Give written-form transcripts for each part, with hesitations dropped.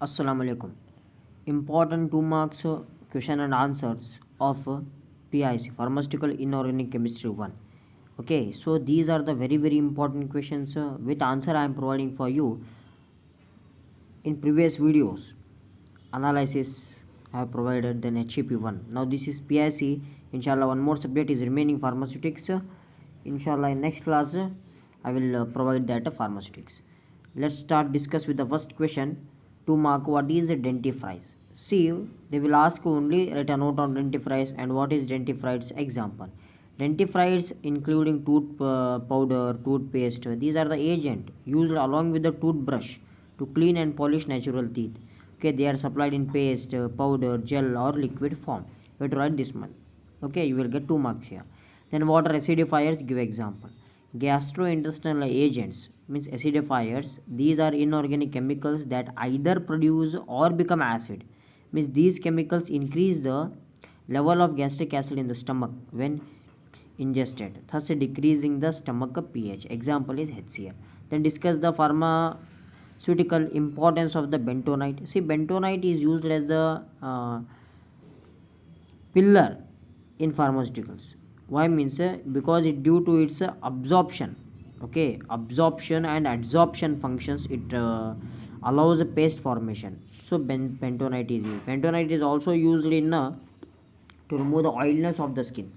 Assalamu alaikum. Important 2 marks question and answers of PIC Pharmaceutical Inorganic Chemistry 1. Okay, so these are the very important questions with answer I am providing for you in previous videos. Analysis I have provided, then HEP 1. Now this is PIC. Inshallah, one more subject is remaining pharmaceutics. Inshallah, in next class I will provide that pharmaceutics. Let's start discuss with the first question. 2 mark, what is a dentifrice? See, they will ask only write a note on dentifrice and what is dentifrice example. Dentifrice including tooth powder, toothpaste, these are the agent used along with the toothbrush to clean and polish natural teeth. Okay, they are supplied in paste, powder, gel or liquid form. You have to write this one. Okay, you will get 2 marks here. Then water acidifiers, give example. Gastrointestinal agents means acidifiers. These are inorganic chemicals that either produce or become acid. Means these chemicals increase the level of gastric acid in the stomach when ingested, thus decreasing the stomach pH. Example is HCl. Then discuss the pharmaceutical importance of the bentonite. See, bentonite is used as the pillar in pharmaceuticals. Why means because it due to its absorption. Okay, absorption and adsorption functions, it allows a paste formation. So bentonite is used. Bentonite is also used in to remove the oiliness of the skin.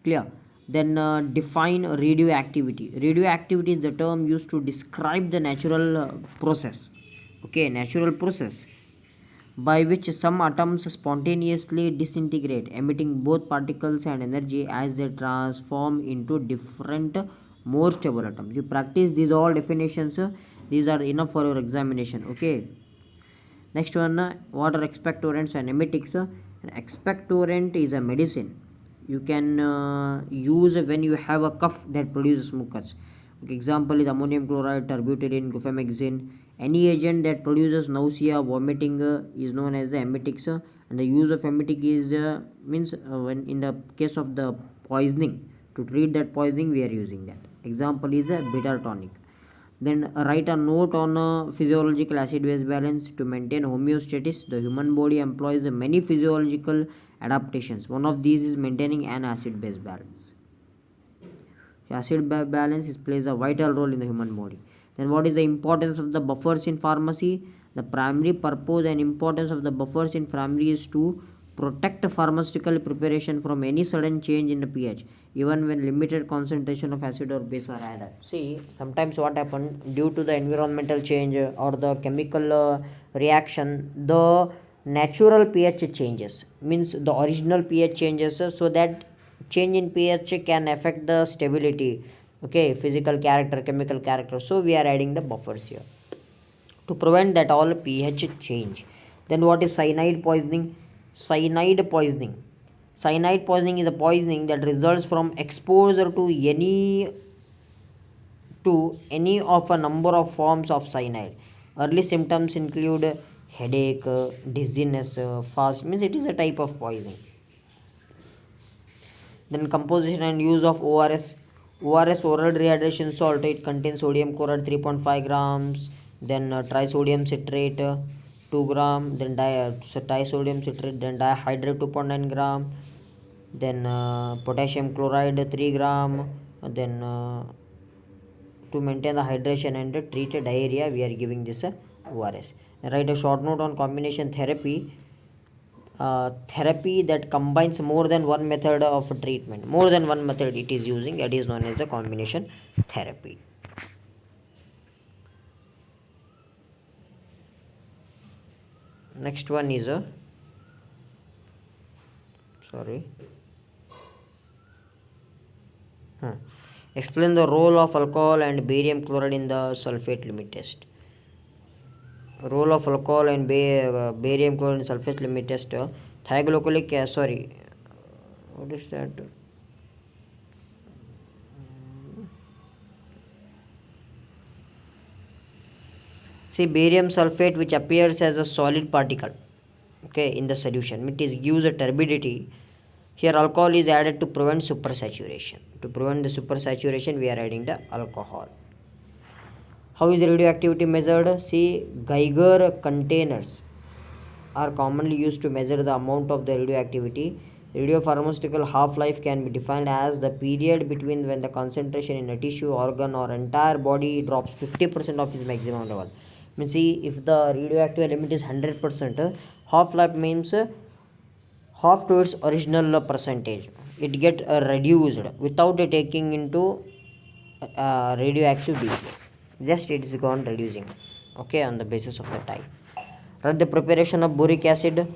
Clear? Then define radioactivity. Radioactivity is the term used to describe the natural process. Okay, natural process by which some atoms spontaneously disintegrate, emitting both particles and energy as they transform into different, more stable atoms. You practice these all definitions, these are enough for your examination. Okay, next one, what are expectorants and emetics? An expectorant is a medicine you can use when you have a cough that produces mucus. Okay, example is ammonium chloride, terbutaline, guaifenesin. Any agent that produces nausea, vomiting is known as the emetics, and the use of emetic is means when in the case of the poisoning, to treat that poisoning we are using that. Example is a bitter tonic. Then write a note on physiological acid-base balance. To maintain homeostasis, the human body employs many physiological adaptations. One of these is maintaining an acid-base balance. Acid balance plays a vital role in the human body. Then what is the importance of the buffers in pharmacy? The primary purpose and importance of the buffers in pharmacy is to protect pharmaceutical preparation from any sudden change in the pH, even when limited concentration of acid or base are added. See, sometimes what happens due to the environmental change or the chemical reaction, the natural pH changes, means the original pH changes, so that change in pH can affect the stability. Okay, physical character, chemical character, so we are adding the buffers here to prevent that all pH change. Then what is cyanide poisoning? Cyanide poisoning is a poisoning that results from exposure to any of a number of forms of cyanide. Early symptoms include headache, dizziness, fast, means it is a type of poisoning. Then composition and use of ORS. ORS, oral rehydration salt, it contains sodium chloride 3.5 grams, then trisodium citrate 2 gram, then disodium citrate, then dihydrate 2.9 gram, then potassium chloride 3 gram, then to maintain the hydration and treat diarrhea we are giving this ORS. And write a short note on combination therapy. Therapy that combines more than one method of treatment. More than one method it is using, that is known as the combination therapy. Next one is explain the role of alcohol and barium chloride in the sulfate limit test. Role of alcohol and barium chloride in sulfate limit test. Thioglycolic acid, what is that? See, barium sulfate, which appears as a solid particle, okay, in the solution, it gives a turbidity. Here alcohol is added to prevent supersaturation. To prevent the supersaturation we are adding the alcohol. How is radioactivity measured? See, Geiger containers are commonly used to measure the amount of the radioactivity. Radiopharmaceutical half-life can be defined as the period between when the concentration in a tissue, organ or entire body drops 50% of its maximum level. Means see, if the radioactive element is 100%, half-life means half to its original percentage. It get reduced without taking into radioactive decay. Just it is gone reducing, okay, on the basis of the time. Write the preparation of boric acid.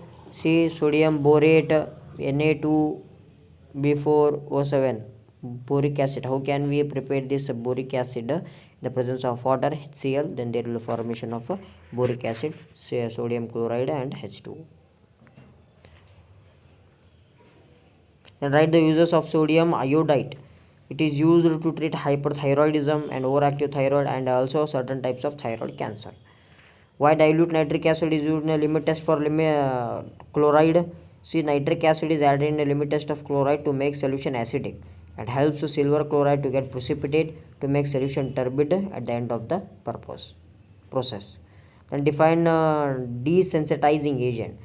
See, sodium borate Na2B4O7 boric acid. How can we prepare this boric acid? In the presence of water, HCl, then there will be formation of boric acid, say sodium chloride and H2. Then write the uses of sodium iodide. It is used to treat hyperthyroidism and overactive thyroid and also certain types of thyroid cancer. Why dilute nitric acid is used in a limit test for chloride? See, nitric acid is added in a limit test of chloride to make solution acidic and helps silver chloride to get precipitate to make solution turbid at the end of the process. Then define desensitizing agent.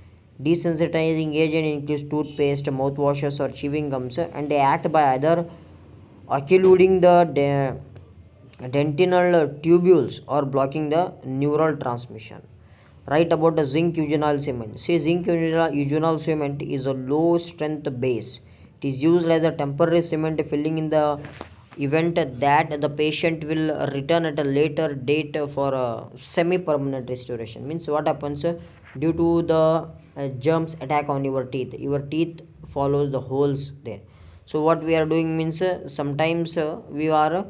Desensitizing agent includes toothpaste, mouthwashes or chewing gums, and they act by either occluding the dentinal tubules or blocking the neural transmission. Write about the zinc eugenol cement. See, zinc eugenol cement is a low strength base. It is used as a temporary cement filling in the event that the patient will return at a later date for a semi-permanent restoration. Means what happens due to the germs attack on your teeth follows the holes there. So what we are doing means sometimes we are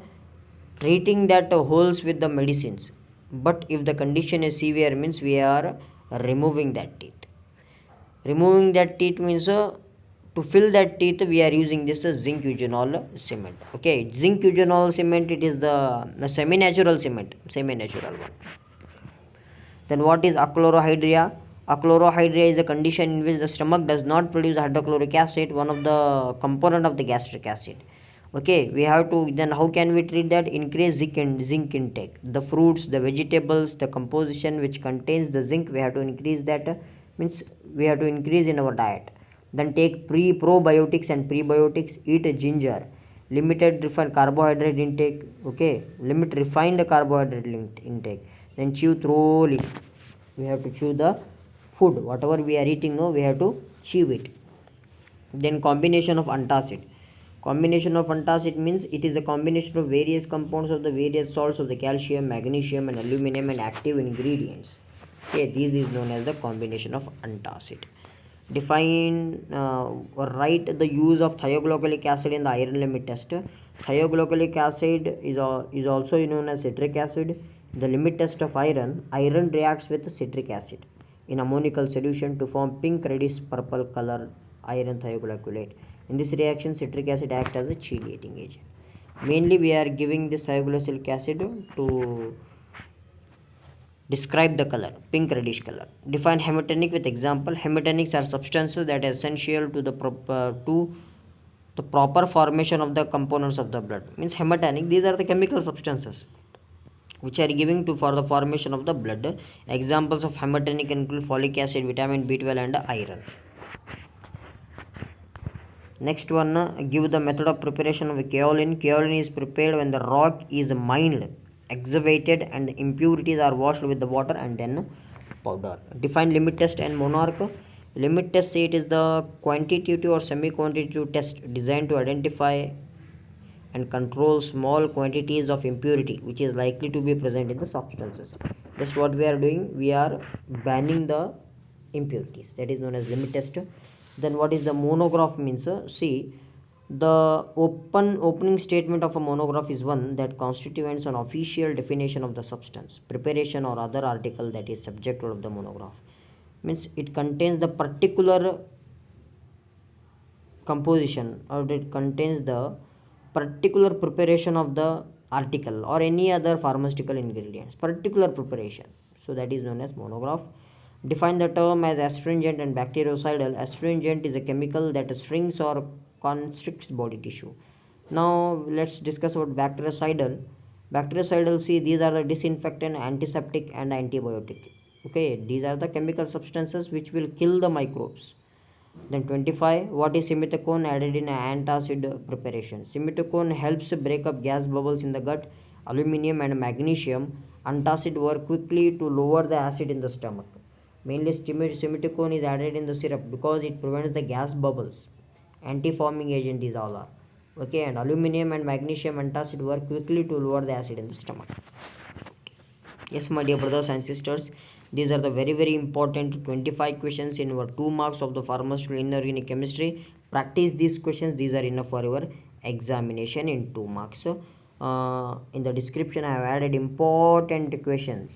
treating that holes with the medicines, but if the condition is severe means we are removing that teeth means to fill that teeth we are using this zinc eugenol cement. Okay, zinc eugenol cement, it is the semi-natural cement, semi-natural one. Then what is achlorhydria? Achlorhydria is a condition in which the stomach does not produce hydrochloric acid, one of the component of the gastric acid. Okay, we have to, then how can we treat that? Increase zinc intake. The fruits, the vegetables, the composition which contains the zinc, we have to increase that, means we have to increase in our diet. Then take probiotics and prebiotics. Eat ginger. Limited refined carbohydrate intake. Okay, limit refined carbohydrate intake. Then chew thoroughly. We have to chew the food, whatever we are eating, no, we have to chew it. Then combination of antacid. Combination of antacid means it is a combination of various compounds of the various salts of the calcium, magnesium and aluminum and active ingredients. Okay, this is known as the combination of antacid. Define or write the use of thioglycolic acid in the iron limit test. Thioglycolic acid is also known as citric acid. In the limit test of iron reacts with citric acid in ammoniacal solution to form pink, reddish, purple color iron thioglycolate. In this reaction, citric acid acts as a chelating agent. Mainly, we are giving this thioglycolic acid to describe the color, pink reddish color. Define hematinic with example. Hematinics are substances that are essential to the proper formation of the components of the blood. Means hematinic, these are the chemical substances which are giving to for the formation of the blood. Examples of hematinic include folic acid, vitamin B12 and iron. Next one, give the method of preparation of kaolin. Kaolin is prepared when the rock is mined, excavated and impurities are washed with the water and then powder. Define limit test and monarch. Limit test, say it is the quantitative or semi-quantitative test designed to identify and control small quantities of impurity which is likely to be present in the substances. That's what we are doing. We are banning the impurities. That is known as limit test. Then what is the monograph means? See, the opening statement of a monograph is one that constitutes an official definition of the substance, preparation or other article that is subject of the monograph. Means it contains the particular composition or it contains the particular preparation of the article or any other pharmaceutical ingredients, particular preparation. So that is known as monograph. Define the term as astringent and bactericidal. Astringent is a chemical that strings or constricts body tissue. Now let's discuss about bactericidal. Bactericidal C, these are the disinfectant, antiseptic and antibiotic. Okay, these are the chemical substances which will kill the microbes. Then 25, what is simethicone added in antacid preparation? Simethicone helps break up gas bubbles in the gut. Aluminium and magnesium antacid work quickly to lower the acid in the stomach. Mainly simethicone is added in the syrup because it prevents the gas bubbles. Anti-foaming agent these all are. Okay, and aluminium and magnesium antacid work quickly to lower the acid in the stomach. Yes, my dear brothers and sisters, these are the very important 25 questions in our 2 marks of the pharmaceutical inorganic chemistry. Practice these questions, these are enough for your examination in 2 marks. In the description I have added important questions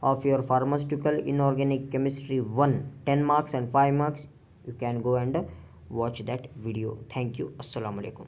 of your pharmaceutical inorganic chemistry 1, 10 marks and 5 marks. You can go and watch that video. Thank you. Assalamu alaikum.